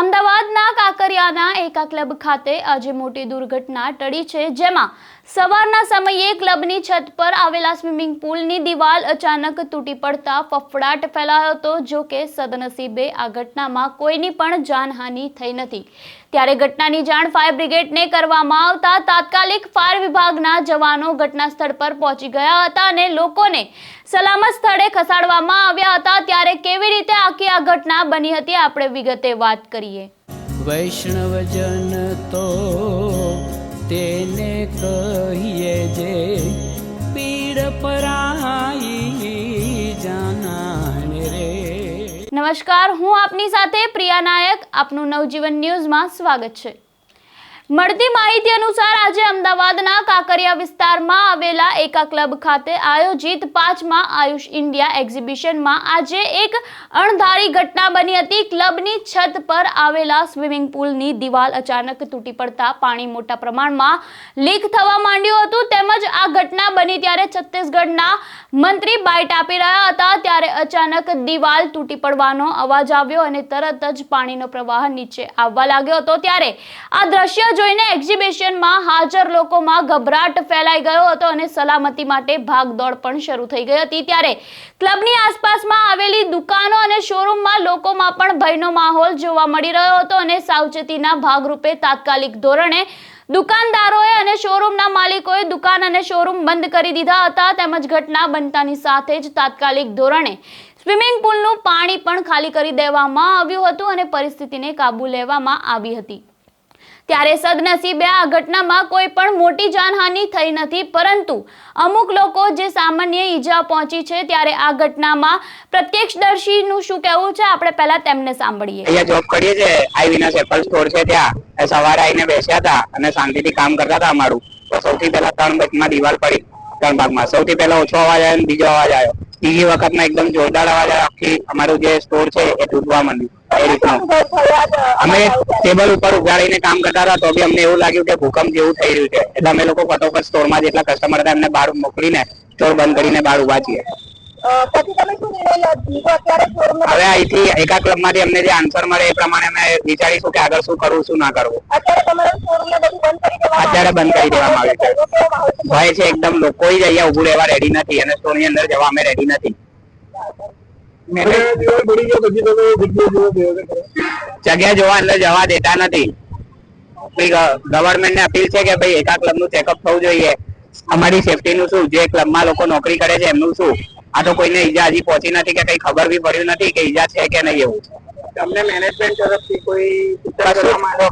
અમદાવાદના કાંકરિયાના એકા ક્લબ ખાતે આજે મોટી દુર્ઘટના ટળી છે, જેમાં સવારના સમયે ક્લબની છત પર આવેલા સ્વિમિંગ પુલની દિવાલ અચાનક તૂટી પડતા ફફડાટ ફેલાયો હતો। જો કે સદનસીબે આ ઘટનામાં કોઈની પણ જાનહાનિ થઈ નથી। ત્યારે ઘટનાની જાણ ફાયર બ્રિગેડને કરવામાં આવતા તાત્કાલિક ફાયર વિભાગના જવાનો ઘટના સ્થળ પર પહોંચી ગયા હતા અને લોકોને સલામત સ્થળે ખસેડવામાં આવ્યા હતા। ત્યારે કેવી રીતે આખી આ ઘટના બની હતી આપણે વિગતે વાત કરીએ। વૈષ્ણવજન તો તેને કહીએ જે પીડ પરાઈ જાનાને રે। નમસ્કાર, હું આપની સાથે પ્રિયા નાયક। આપનું નવજીવન ન્યૂઝમાં સ્વાગત છે। મળતી માહિતી અનુસાર આજે અમદાવાદના કાંકરિયા વિસ્તારમાં આવેલા એકા ક્લબ ખાતે આયોજિત 5મા આયુષ ઇન્ડિયા એક્ઝિબિશનમાં આજે એક અણધારી ઘટના બની હતી। ક્લબની છત પર આવેલા સ્વિમિંગ પુલની દિવાલ અચાનક તૂટી પડતા પાણી મોટા પ્રમાણમાં લીક થવા માંડ્યું હતું। તેમજ આ ઘટના બની ત્યારે છત્તીસગઢના મંત્રી બાઇટ આપી રહ્યા હતા, ત્યારે અચાનક દિવાલ તૂટી પડવાનો અવાજ આવ્યો અને તરત જ પાણીનો પ્રવાહ નીચે આવવા લાગ્યો હતો। ત્યારે આ દ્રશ્ય જોઈને એક્ઝિબિશનમાં હાજર લોકોમાં ગભરાટ ફેલાઈ ગયો હતો અને સલામતી માટે ભાગદોડ પણ શરૂ થઈ ગઈ હતી। ત્યારે ક્લબની આસપાસમાં આવેલી દુકાનો અને શોરૂમમાં લોકોમાં પણ ભયનો માહોલ જોવા મળી રહ્યો હતો અને સાવચેતીના ભાગરૂપે તાત્કાલિક ધોરણે દુકાનદારોએ અને શોરૂમના માલિકોએ દુકાન અને શોરૂમ બંધ કરી દીધા હતા। તેમજ ઘટના બનતાની સાથે જ તાત્કાલિક ધોરણે સ્વિમિંગ પુલનું પાણી પણ ખાલી કરી દેવામાં આવ્યું હતું અને પરિસ્થિતિને કાબુ લેવામાં આવી હતી। ત્યારે સદનસીબે આ ઘટનામાં કોઈ પણ મોટી જાનહાનિ થઈ નથી, પરંતુ અમુક લોકો જે સામાન્ય ઈજા પહોંચી છે। ત્યારે આ ઘટનામાં પ્રત્યક્ષદર્શીનું શું કહેવું છે આપણે પહેલા તેમને સાંભળીએ। અહીંયા જોબ કરીએ છે, આઈવીના સેપલ સ્ટોર છે, ત્યાં સવારે આવીને બેસ્યા હતા અને શાંતિથી કામ કરતા હતા અમારું। તો સૌથી પહેલા 3 ભાગમાં દિવાલ પડી, 3 ભાગમાં સૌથી પહેલા ઓછો અવાજ આવ્યો અને બીજો અવાજ આવ્યો। ત્રીજી વખતમાં એકદમ જોરદાર અવાજ આવ્યો, આખી અમારું જે સ્ટોર છે એ તૂટવા માંડ્યું। એ રીતનું અમે ટેબલ ઉપર ઉગાડીને કામ કરતા હતા, તો બી અમને એવું લાગ્યું કે ભૂકંપ જેવું થઈ રહ્યું છે, એટલે અમે લોકો ફટોફટ સ્ટોરમાં જેટલા કસ્ટમર હતા એમને બહાર મોકલીને સ્ટોર બંધ કરીને બહાર ઉભા છીએ। હવે અહીંથી એકા ક્લબ માંથી અમને જે આન્સર મળે એ પ્રમાણે અમે વિચારીશું કે આગળ શું કરવું શું ના કરવું। અત્યારે બંધ કરી દેવામાં આવ્યું છે। ભય છે એકદમ, લોકો જ અહીંયા ઉભું રહેવા રેડી નથી અને સ્ટોર ની અંદર જવા અમે રેડી નથી। જગ્યા જોવા અંદર જવા દેતા નથી। ગવર્મેન્ટ ને અપીલ છે કે ભાઈ એકા ક્લબ નું ચેકઅપ થવું જોઈએ। અમારી સેફટી નું શું, જે ક્લબમાં લોકો નોકરી કરે છે એમનું શું? આ તો કોઈને ઈજા હજી પહોંચી નથી કે કઈ ખબર બી પડ્યું નથી કે ઈજા છે કે નહીં એવું। તમને મેનેજમેન્ટ તરફથી કોઈ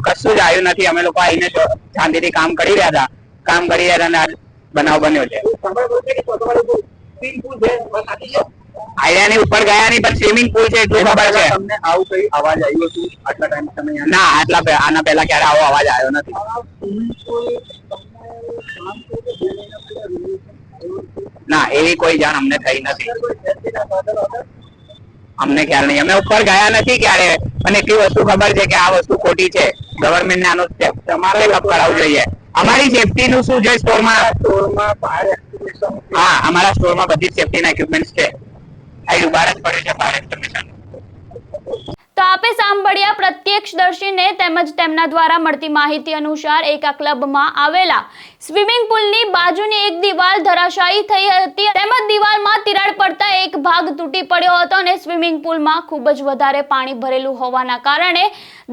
કશું જ આવ્યું નથી। અમે લોકો આવીને શાંતિથી કામ કરી રહ્યા હતા, કામ કરી રહ્યા હતા અને બનાવ બન્યો છે। આઈડિયા ની ઉપર ગયા નહીં, પણ સ્વિમિંગ પુલ છે એટલું ખબર છે। તમને આવું કઈ અવાજ આવ્યો હતું આટલા ટાઈમ તમે? ના, આના પહેલા ક્યારે આવો અવાજ આવ્યો નથી। ના, એવી કોઈ જાણ અમને થઈ નથી, અમને ખ્યાલ નહીં। અમે ઉપર ગયા નથી ક્યારે, અને એટલી વસ્તુ ખબર છે કે આ વસ્તુ ખોટી છે। ગવર્મેન્ટ ને આનો તમારે કરાવવું જોઈએ। અમારી સેફટી નું શું છે? સ્ટોરમાં હા, અમારા સ્ટોરમાં બધી જ સેફટી ના ઇક્વિપમેન્ટ છે। અહીં બહાર જ પડે છે ફાયર એક્સટિંગ્વિશર। તો આપે સાંભળ્યા પ્રત્યક્ષદર્શીને, તેમજ તેમના દ્વારા મળતી માહિતી અનુસાર એકા ક્લબમાં આવેલા સ્વિમિંગ પુલની બાજુની એક દિવાલ ધરાશાયી થઈ હતી, તેમજ દિવાલમાં તિરાડ પડતા એક ભાગ તૂટી પડ્યો હતો અને સ્વિમિંગ પુલમાં ખૂબ જ વધારે પાણી ભરેલું હોવાના કારણે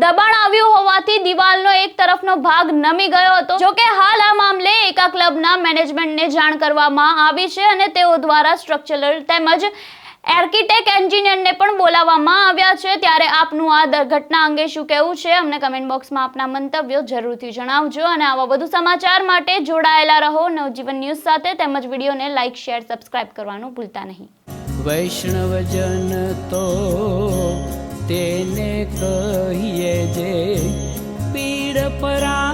દબાણ આવ્યું હોવાથી દિવાલનો એક તરફનો ભાગ નમી ગયો હતો। જો કે હાલ આ મામલે એકા ક્લબના મેનેજમેન્ટને જાણ કરવામાં આવી છે અને તેઓ દ્વારા સ્ટ્રક્ચરલ તેમજ આર્કિટેક્ટ એન્જિનિયરને પણ બોલાવવામાં આવ્યા છે। ત્યારે આપનું આ ઘટના અંગે શું કહેવું છે અમને કમેન્ટ બોક્સમાં આપના મંતવ્યો જરૂરથી જણાવજો અને આવા વધુ સમાચાર માટે જોડાયેલા રહો નવજીવન ન્યૂઝ સાથે, તેમજ વિડીયોને લાઇક, શેર, સબસ્ક્રાઇબ કરવાનું ભૂલતા નહીં। વૈષ્ણવજન તો તેને કહીએ જે પીડ પરાઈ।